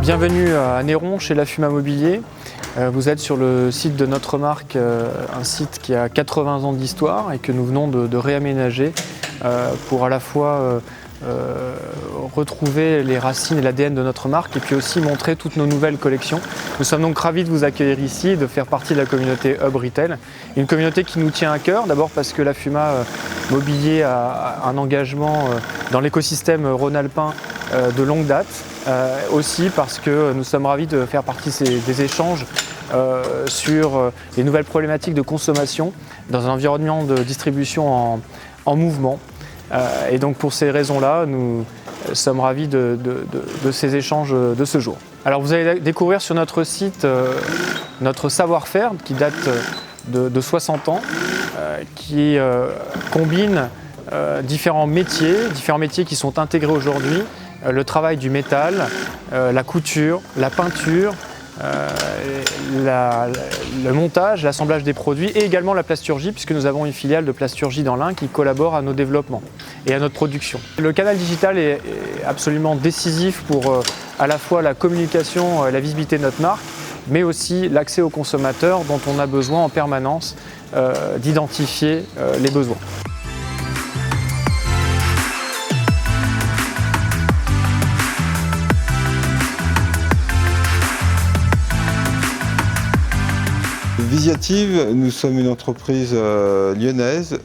Bienvenue à Néron chez Lafuma Mobilier. Vous êtes sur le site de notre marque, un site qui a 80 ans d'histoire et que nous venons de réaménager pour à la fois retrouver les racines et l'ADN de notre marque et puis aussi montrer toutes nos nouvelles collections. Nous sommes donc ravis de vous accueillir ici et de faire partie de la communauté Hub Retail. Une communauté qui nous tient à cœur, d'abord parce que Lafuma Mobilier a un engagement dans l'écosystème rhône-alpin de longue date. Aussi parce que nous sommes ravis de faire partie des échanges sur les nouvelles problématiques de consommation dans un environnement de distribution en mouvement. Et donc pour ces raisons-là, nous sommes ravis de ces échanges de ce jour. Alors vous allez découvrir sur notre site notre savoir-faire qui date de 60 ans, qui combine différents métiers qui sont intégrés aujourd'hui. Le travail du métal, la couture, la peinture, le montage, l'assemblage des produits et également la plasturgie puisque nous avons une filiale de plasturgie dans l'Ain qui collabore à nos développements et à notre production. Le canal digital est absolument décisif pour à la fois la communication et la visibilité de notre marque, mais aussi l'accès aux consommateurs dont on a besoin en permanence d'identifier les besoins. Visiative, nous sommes une entreprise lyonnaise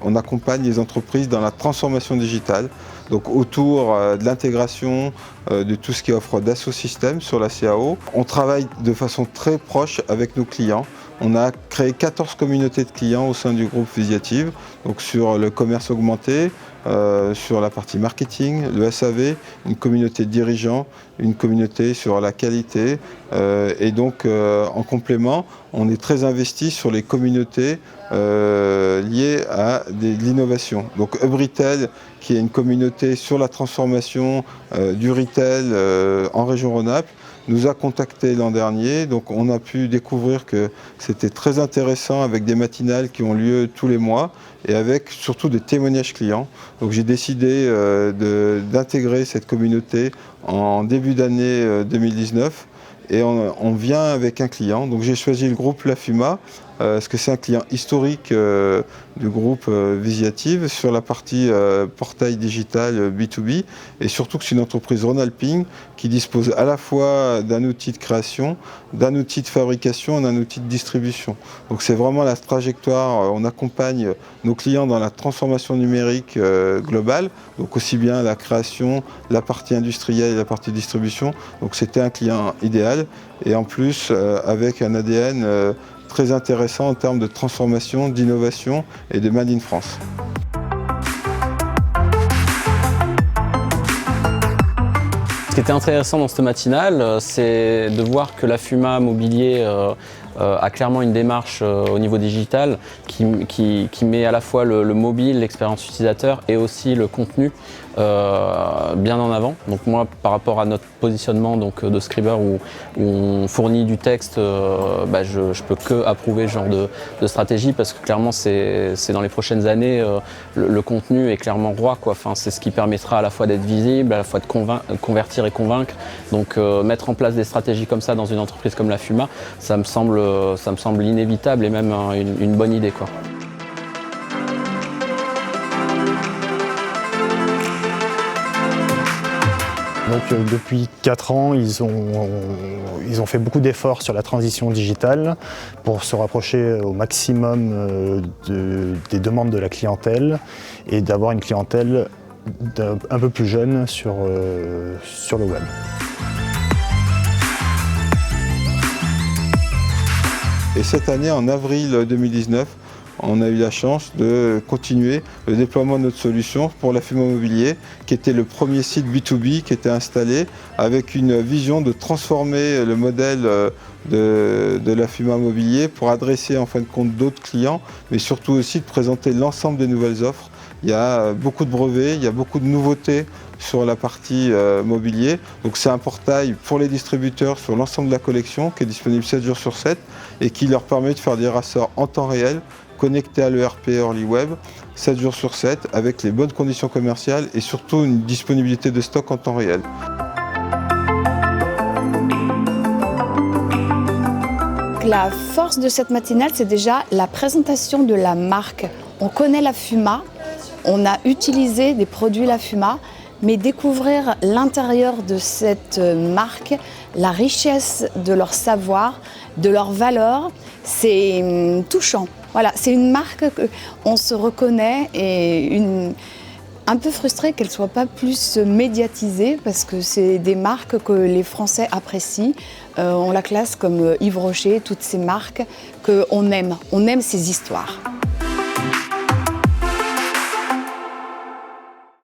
on accompagne les entreprises dans la transformation digitale, donc autour de l'intégration de tout ce qui offre d'Assosystème sur la CAO. On travaille de façon très proche avec nos clients. On a créé 14 communautés de clients au sein du groupe Visiative, donc sur le commerce augmenté, sur la partie marketing, le SAV, une communauté de dirigeants, une communauté sur la qualité. Et donc en complément, on est très investi sur les communautés liées à l'innovation. Donc Hub Retail, qui est une communauté sur la transformation du retail en région Rhône-Alpes, nous a contactés l'an dernier, donc on a pu découvrir que c'était très intéressant avec des matinales qui ont lieu tous les mois et avec surtout des témoignages clients. Donc j'ai décidé d'intégrer cette communauté en début d'année 2019 et on vient avec un client. Donc j'ai choisi le groupe Lafuma parce que c'est un client historique du groupe Visiative sur la partie portail digital B2B et surtout que c'est une entreprise rhône-alpine qui dispose à la fois d'un outil de création, d'un outil de fabrication et d'un outil de distribution. Donc c'est vraiment la trajectoire, on accompagne nos clients dans la transformation numérique globale, donc aussi bien la création, la partie industrielle et la partie distribution. Donc c'était un client idéal et en plus avec un ADN très intéressant en termes de transformation, d'innovation et de Made in France. Ce qui était intéressant dans cette matinale, c'est de voir que Lafuma Mobilier a clairement une démarche au niveau digital qui met à la fois le mobile, l'expérience utilisateur et aussi le contenu bien en avant. Donc moi, par rapport à notre positionnement donc, de Scriber où on fournit du texte, je peux que approuver ce genre de stratégie parce que clairement c'est dans les prochaines années le contenu est clairement roi, quoi. Enfin, c'est ce qui permettra à la fois d'être visible, à la fois de convertir et convaincre. Donc mettre en place des stratégies comme ça dans une entreprise comme Lafuma, ça me semble inévitable et même une bonne idée, quoi. Donc depuis 4 ans, ils ont fait beaucoup d'efforts sur la transition digitale pour se rapprocher au maximum des demandes de la clientèle et d'avoir une clientèle un peu plus jeune sur le web. Et cette année, en avril 2019, on a eu la chance de continuer le déploiement de notre solution pour Lafuma Mobilier, qui était le premier site B2B qui était installé avec une vision de transformer le modèle de Lafuma Mobilier pour adresser en fin de compte d'autres clients, mais surtout aussi de présenter l'ensemble des nouvelles offres Il y a beaucoup de brevets, il y a beaucoup de nouveautés sur la partie mobilier. Donc c'est un portail pour les distributeurs sur l'ensemble de la collection qui est disponible 7 jours sur 7 et qui leur permet de faire des rassorts en temps réel, connectés à l'ERP Early Web, 7 jours sur 7, avec les bonnes conditions commerciales et surtout une disponibilité de stock en temps réel. La force de cette matinale, c'est déjà la présentation de la marque. On connaît la Fuma, on a utilisé des produits la Fuma, mais découvrir l'intérieur de cette marque, la richesse de leur savoir, de leurs valeurs, c'est touchant. Voilà, c'est une marque qu'on se reconnaît et un peu frustrée qu'elle ne soit pas plus médiatisée parce que c'est des marques que les Français apprécient. On la classe comme Yves Rocher, toutes ces marques qu'on aime. On aime ces histoires.